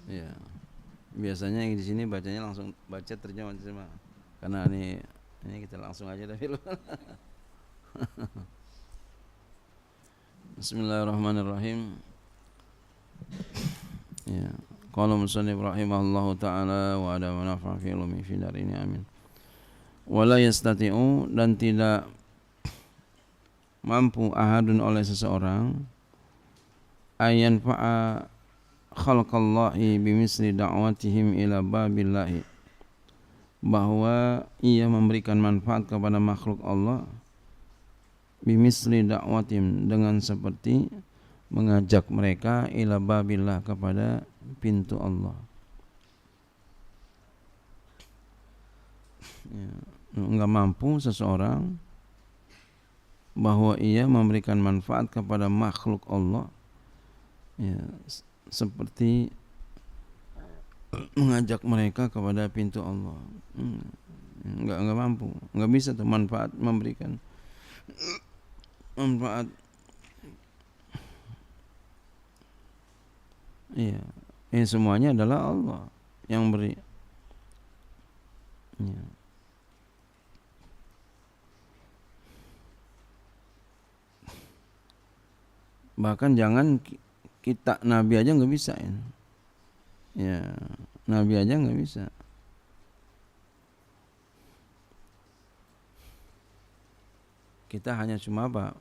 Ya. Biasanya yang di sini bacanya langsung baca terjemah. Karena ini kita langsung aja tapi Bismillahirrahmanirrahim. Ya. Qala musannif rahimahullahu taala wa ada manafa fi ilmi fi darini amin. Wala yastati'u, dan tidak mampu ahadun oleh seseorang ayan fa'a khalqallahi bimisli da'watihim ila babillahi, bahwa ia memberikan manfaat kepada makhluk Allah bimisli da'watihim, dengan seperti mengajak mereka ila babillah, kepada pintu Allah. Ya, enggak mampu seseorang bahwa ia memberikan manfaat kepada makhluk Allah, ya, seperti mengajak mereka kepada pintu Allah. Enggak mampu, enggak bisa tuh manfaat, memberikan manfaat. Iya, ini semuanya adalah Allah yang beri. Ya. Bahkan jangan kita, Nabi aja nggak bisa ya. Ya, Nabi aja nggak bisa. Kita hanya cuma apa?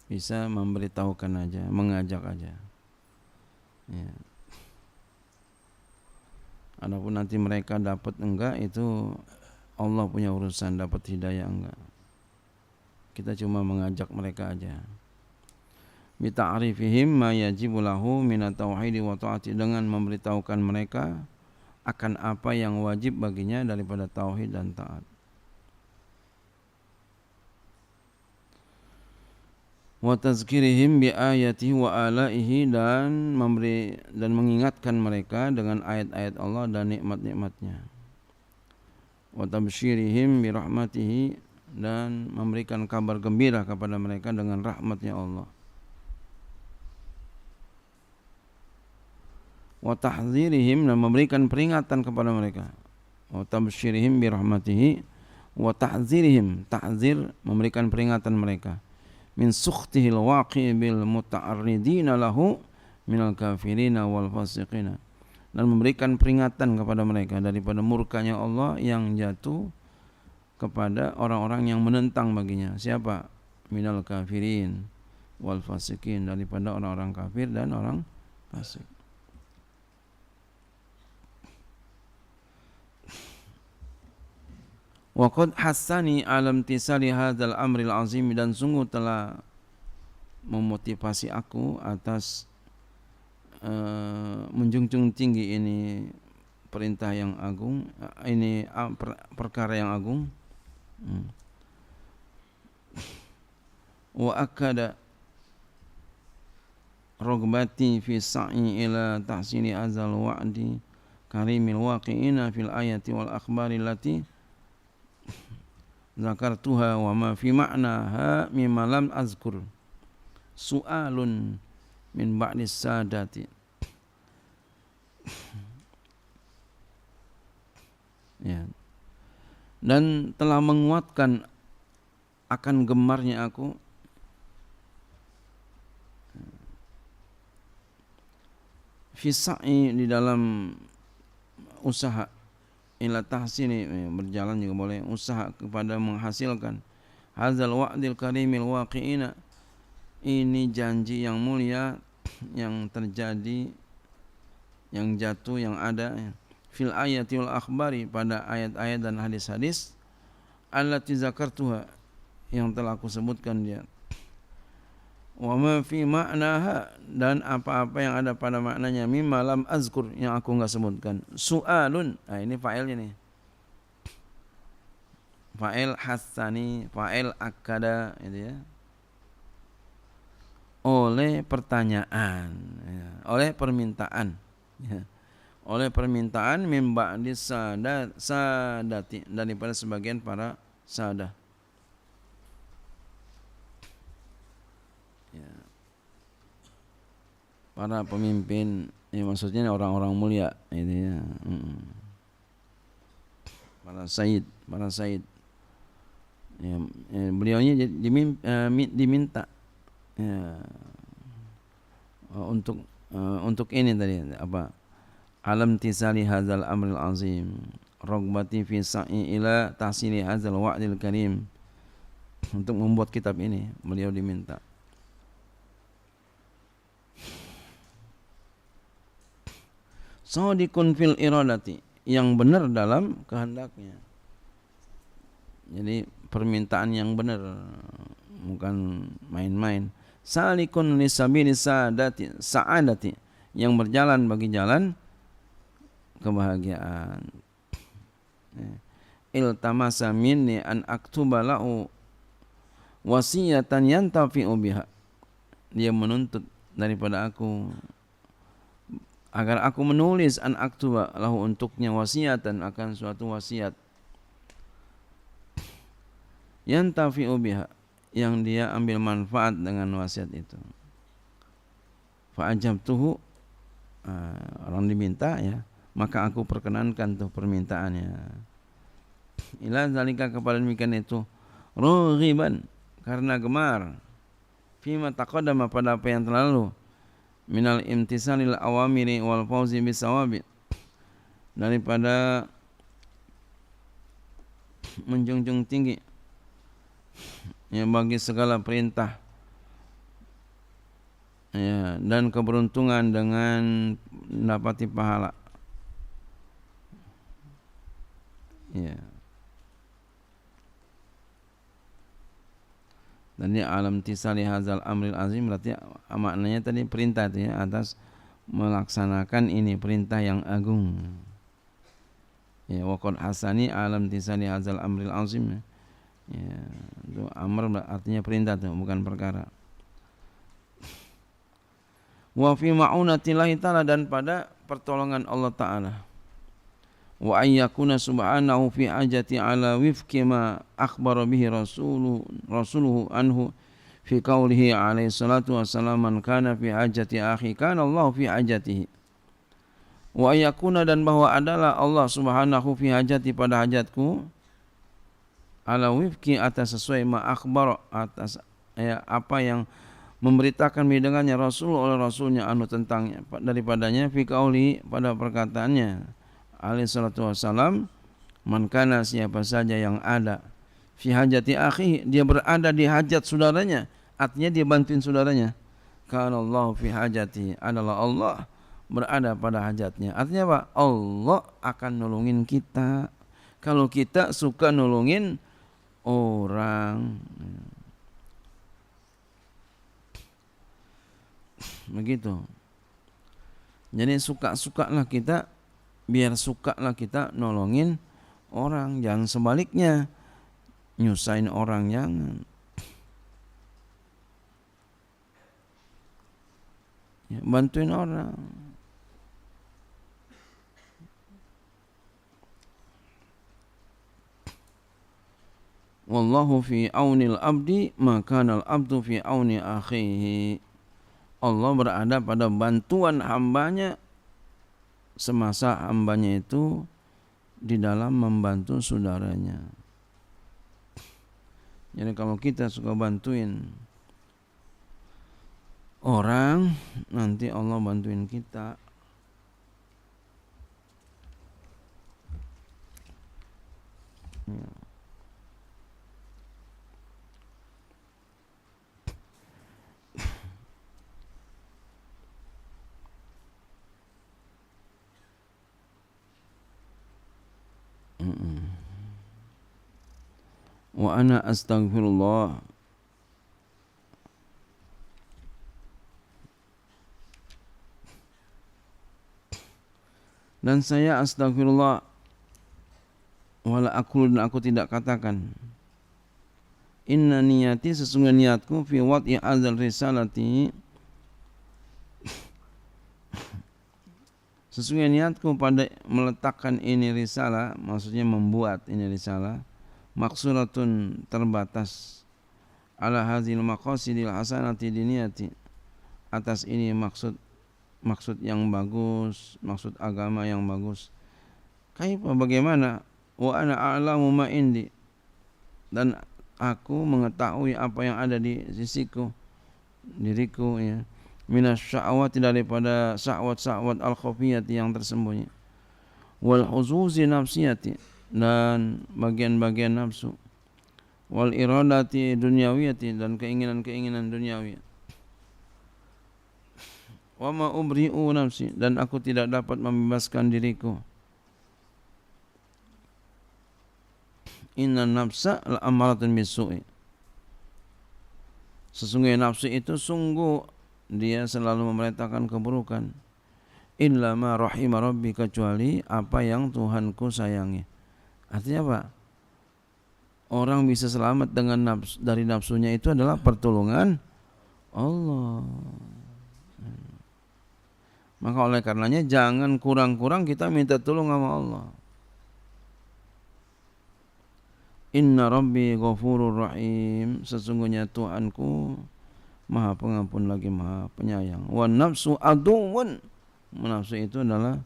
Bisa memberitahukan aja, mengajak aja. Ya. Adapun nanti mereka dapat enggak, itu Allah punya urusan, dapat hidayah enggak. Kita cuma mengajak mereka aja. Bita'rifihim ma yajibu lahu minat tauhidi wa ta'ati, dengan memberitahukan mereka akan apa yang wajib baginya daripada tauhid dan taat. Wa tazkirihim bi ayatihi wa alaihi, dan mengingatkan mereka dengan ayat-ayat Allah dan nikmat-nikmatnya. Wa tabsyirihim bi rahmatihi, dan memberikan kabar gembira kepada mereka dengan rahmatnya Allah. Wa tahdzirihim, dan memberikan peringatan kepada mereka. Wa tabsyirihim bi rahmatihi wa tahdzirihim, tahdzir memberikan peringatan mereka, min sukhtihil waqi' bil muta'arridina lahu minal kafirina wal fasiqina, dan memberikan peringatan kepada mereka daripada murkanya Allah yang jatuh kepada orang-orang yang menentang baginya. Siapa? Minal kafirin wal fasiqin, daripada orang-orang kafir dan orang fasik. Wa qad hassani alam tisali hadzal amril azim, dan sungguh telah memotivasi aku atas menjunjung tinggi ini perintah yang agung, ini perkara yang agung. Wa akada rogbati fi sa'i ila tahsini azal wa'di karimil waqi'ina fil ayati wal akhbari lati zakartuha wa ma fi ma'naha mimma lam azkur su'alun min ba'di sadati. Ya. Dan telah menguatkan akan gemarnya aku fisa'i, di dalam usaha, ila tahsini, berjalan juga boleh, usaha kepada menghasilkan hadzal wa'dil karimil waqi'ina, ini janji yang mulia yang terjadi, yang jatuh, yang ada, fil ayati wal akhbari, pada ayat-ayat dan hadis-hadis, allati zakartuha, yang telah aku sebutkan dia, wa ma fi ma'naha, dan apa-apa yang ada pada maknanya, mimma lam azkur, yang aku enggak sebutkan. Su'alun, nah ini fa'ilnya nih, fa'il hassani, fa'il akada, itu ya, oleh pertanyaan, ya, oleh permintaan, ya, oleh permintaan min ba'di sadati, daripada sebagian para sadah. Ya. Para pemimpin Ya, maksudnya orang-orang mulia itu ya. Para sayyid. Ya, beliaunya diminta ya, untuk ini tadi apa? Alam tisali hadzal amril azim. Ragbati fi sa'i ila tahsili hadzal wa'dil karim. Untuk membuat kitab ini beliau diminta. Shadiqun fil iradati, yang benar dalam kehendaknya. Jadi permintaan yang benar, bukan main-main. Salikun lisabili sa'adati, yang berjalan bagi jalan kebahagiaan. Iltamasa minni an aktuba lahu wasiyatan yantafi'u biha. Dia menuntut daripada aku agar aku menulis an aktuba lahu, untuknya wasiatan, akan suatu wasiat yantafi'u biha, yang dia ambil manfaat dengan wasiat itu. Fa ajabtuhu, orang diminta ya, maka aku perkenankan tuh permintaannya. Ila zalika, kepada demikian itu, rughiban, karena gemar, fima taqaddama, pada apa yang telah lalu, minal imtisalil awamiri wal fawzi bisawabi, daripada menjunjung tinggi ya bagi segala perintah ya, dan keberuntungan dengan mendapati pahala ya. Dan ini alam tisali hazal amril azim, berarti maknanya tadi perintah itu ya, atas melaksanakan ini perintah yang agung ya. Waqad hasani alam tisali hazal amril azim ya, itu amr artinya perintah itu, bukan perkara. Wa fi ma'unatillahi ta'ala, dan pada pertolongan Allah Ta'ala. Wa ayyakuna subhanahu fi ajati ala wifki ma akhbara bihi rasuluhu anhu fi qawlihi alaihi salatu wassalam, man kana fi ajati akhi kana Allah fi ajatihi. Wa ayyakuna, dan bahwa adalah Allah subhanahu fi hajati, pada hajatku, ala wifki, atas sesuai ma akhbar, atas ya, apa yang memberitakan dengannya Rasul oleh Rasulnya, anu tentangnya, daripadanya, fi qauli, pada perkataannya alaihi salatu wassalam, man kana, siapa saja yang ada, fi hajati akhi, dia berada di hajat saudaranya, artinya dia bantuin saudaranya, kana Allah fi hajati, adalah Allah berada pada hajatnya, artinya apa? Allah akan nolongin kita kalau kita suka nolongin orang. Begitu. Jadi suka-sukalah kita, biar sukalah kita nolongin orang, jangan sebaliknya nyusahin orang, jangan ya, bantuin orang. Wallahu fi aunil abdi maka al abdu fi auni akhihi. Allah berada pada bantuan hambanya semasa hambanya itu di dalam membantu saudaranya. Jadi kalau kita suka bantuin orang, nanti Allah bantuin kita. Ya. Wa ana astaghfirullah dan saya astaghfirullah, wala aqul, dan aku tidak katakan, inna niyati, sesungguhnya niatku, fi wad'i azal risalati, sesungguhnya niatku pada meletakkan ini risalah, maksudnya membuat ini risalah, maksuratun, terbatas, ala hazil maqasidil hasanati diniyati, atas ini maksud maksud yang bagus, maksud agama yang bagus. Kaifa bagaimana? Wa ana a'lamu ma indi, dan aku mengetahui apa yang ada di sisiku, diriku ya. Minas syahwati, daripada syahwat-syahwat al-khafiyati yang tersembunyi. Wal huzuzi nafsiyati, dan bagian-bagian nafsu. Wal iradati dunyawiyati, dan keinginan-keinginan duniawi. Wa ma ubri'u nafsi, dan aku tidak dapat membebaskan diriku. Inna nafsa la'amaratun bisu'i, sesungguhnya nafsu itu sungguh dia selalu memerintahkan keburukan. Illa ma rahima rabbi, kecuali apa yang Tuhanku sayangi. Artinya apa? Orang bisa selamat dengan dari nafsunya itu adalah pertolongan Allah. Maka oleh karenanya jangan kurang-kurang kita minta tolong sama Allah. Inna rabbi ghafurur rahim, sesungguhnya Tuhanku Maha Pengampun lagi Maha Penyayang. Wan nafsu aduwwun, nafsu itu adalah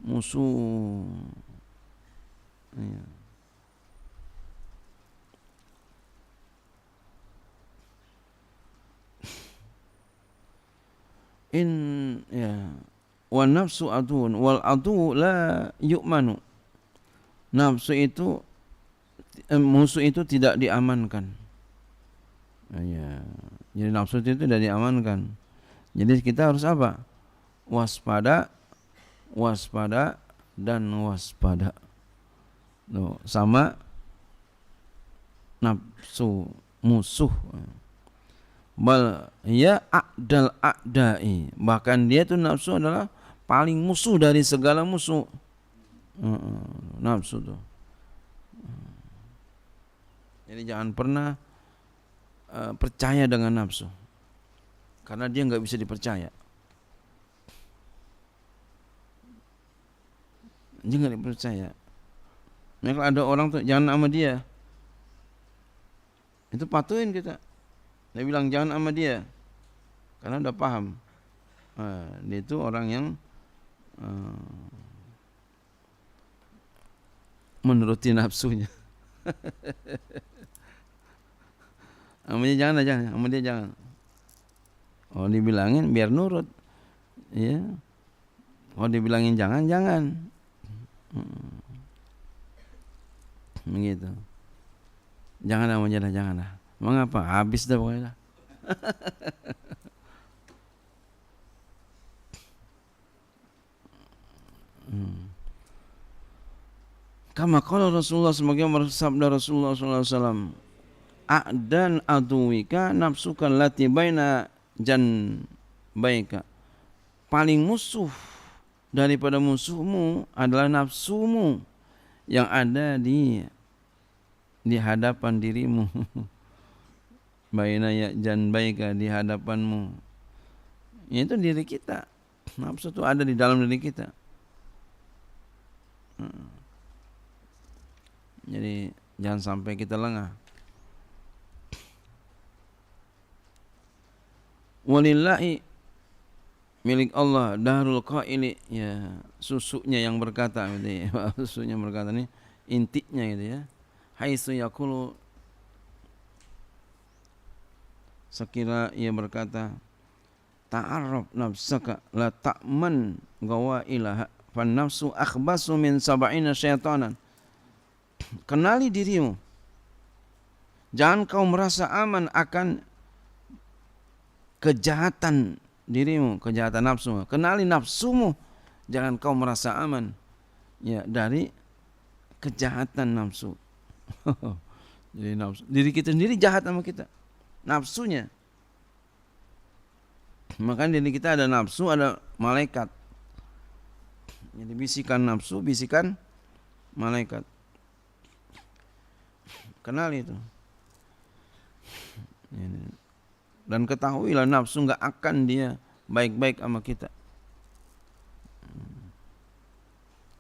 musuh. Ya. Wan nafsu aduwwun wal adu la yu'manu. Nafsu itu musuh itu tidak diamankan. Ya. Jadi nafsu itu tidak diamankan. Jadi kita harus apa? Waspada, waspada, dan waspada. Tuh, sama nafsu musuh. Bal ya a'dal a'dai, bahkan dia itu nafsu adalah paling musuh dari segala musuh. Nafsu tuh. Jadi jangan pernah percaya dengan nafsu, karena dia nggak bisa dipercaya. Dia nggak dipercaya. Nah, kalau ada orang tuh jangan sama dia, itu patuhin kita. Dia bilang jangan sama dia, karena udah paham. Dia itu orang yang menuruti nafsunya. Sama dia jangan aja, sama dia jangan. Oh dibilangin biar nurut, ya. Oh dibilangin jangan. Begitu. Jangan sama dia, jangan lah. Mengapa? Habis dah pokoknya. Kama qala Rasulullah, sebagai bersabda Rasulullah sallallahu alaihi wasallam, a'dan aduwika nafsuka allati baina janbaika, paling musuh daripada musuhmu adalah nafsumu yang ada di hadapan dirimu. Baina janbaika, di hadapanmu. Itu diri kita. Nafsu itu ada di dalam diri kita. Jadi jangan sampai kita lengah. Walillahi, milik Allah, darul qaili, ya susunya yang berkata gitu ya. Susunya berkata ini intinya gitu ya. Haitsu yaqulu, sekira ia berkata, ta'arraf nafsaka la ta'man gawailaha, fan nafsu akhbasu min sab'ina syaitanan. Kenali dirimu, jangan kau merasa aman akan kejahatan dirimu, kejahatan nafsu. Kenali nafsumu, jangan kau merasa aman ya dari kejahatan nafsu. Jadi nafsu, diri kita sendiri jahat sama kita, nafsunya. Makanya diri kita ada nafsu, ada malaikat. Jadi bisikan nafsu, bisikan malaikat. Kenal itu. Dan ketahuilah nafsu enggak akan dia baik-baik sama kita.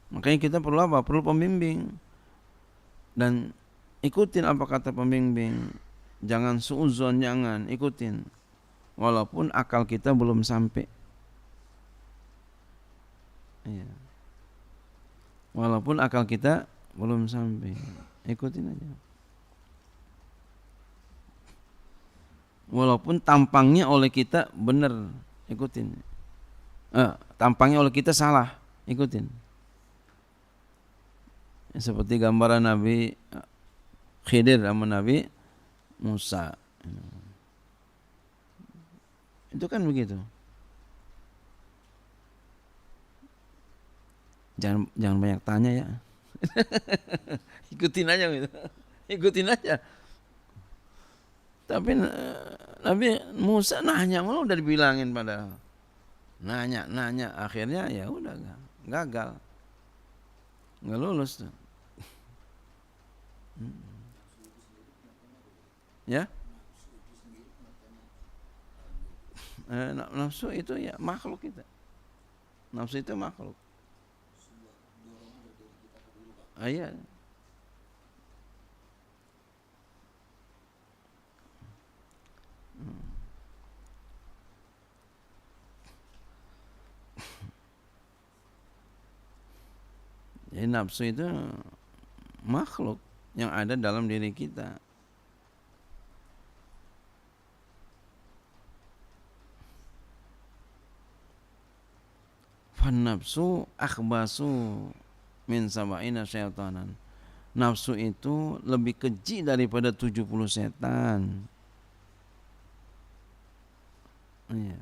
Makanya kita perlu apa? Perlu pembimbing. Dan ikutin apa kata pembimbing. Jangan suudzon, jangan ikutin. Walaupun akal kita belum sampai. Iya. Walaupun akal kita belum sampai, ikutin aja. Walaupun tampangnya oleh kita benar, ikutin. Tampangnya oleh kita salah, ikutin. Seperti gambaran Nabi Khidir sama Nabi Musa. Itu kan begitu. Jangan banyak tanya ya. Ikutin aja gitu. Ikutin aja. Tapi Nabi Musa nanya, malah udah dibilangin padahal. Nanya, akhirnya ya udah gagal. Enggak lulus tuh. Ya? Nafsu itu ya makhluk kita. Nafsu itu makhluk. Iya. Jadi nafsu itu makhluk yang ada dalam diri kita. Fan nafsu akhbasu min sab'ina syaitanan. Nafsu itu lebih keji daripada 70 setan. Iya.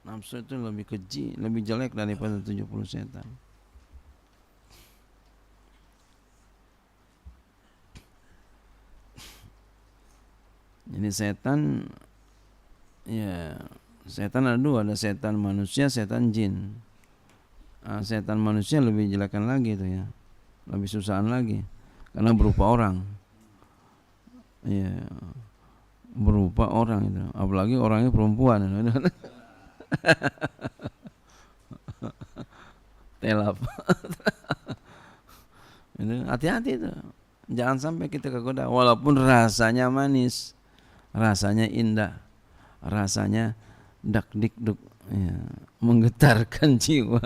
Nafsu itu lebih keji, lebih jelek daripada 70 setan. Jadi setan, ya setan ada dua, ada setan manusia, setan jin. Setan manusia lebih jelekan lagi itu ya, lebih susahan lagi, karena berupa orang. Ya, berupa orang itu, apalagi orangnya perempuan. Telap. Itu hati-hati itu, jangan sampai kita kegoda. Walaupun rasanya manis, rasanya indah, rasanya dak dikduk, ya, menggetarkan jiwa.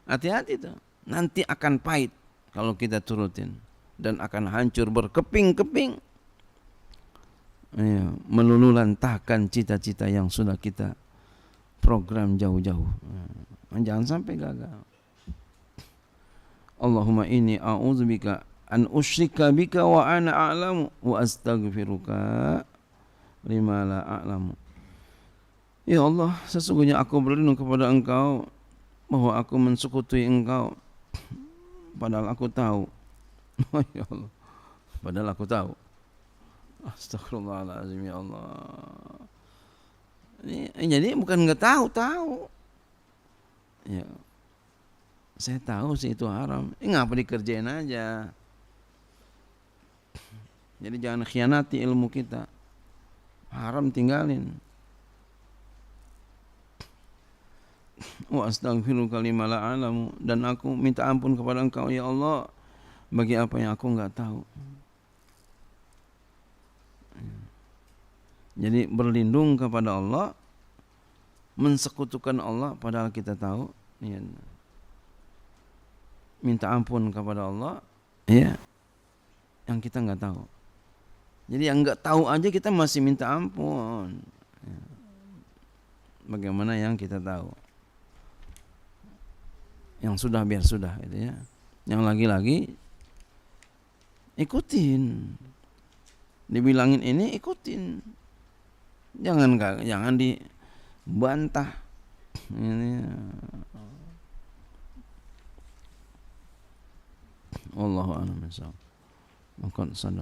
Hati-hati tuh, nanti akan pahit kalau kita turutin, dan akan hancur berkeping-keping, ya, meluluhlantahkan cita-cita yang sudah kita program jauh-jauh. Jangan sampai gagal. Allahumma inni a'udzubika an usyrika bika wa ana a'lamu wa astaghfiruka lima la a'lamu. Ya Allah, sesungguhnya aku berlindung kepada Engkau bahwa aku mensekutuai Engkau padahal aku tahu. Ya Allah, padahal aku tahu. Astagfirullahaladzim, ya Allah. Jadi bukan nggak tahu. Ya, saya tahu sih itu haram. Ngapa dikerjain aja? Jadi jangan khianati ilmu kita. Haram tinggalin. Wa astaghfiruka lima la a'lamu, dan aku minta ampun kepada Engkau ya Allah bagi apa yang aku enggak tahu. Jadi berlindung kepada Allah, mensekutukan Allah padahal kita tahu, ya. Minta ampun kepada Allah, ya, yang kita enggak tahu. Jadi yang enggak tahu aja kita masih minta ampun, ya. Bagaimana yang kita tahu? Yang sudah biar sudah, gitu ya. Yang lagi-lagi ikutin. Dibilangin ini ikutin. Jangan dibantah. Ini Wallahu a'lam bishawab. Maka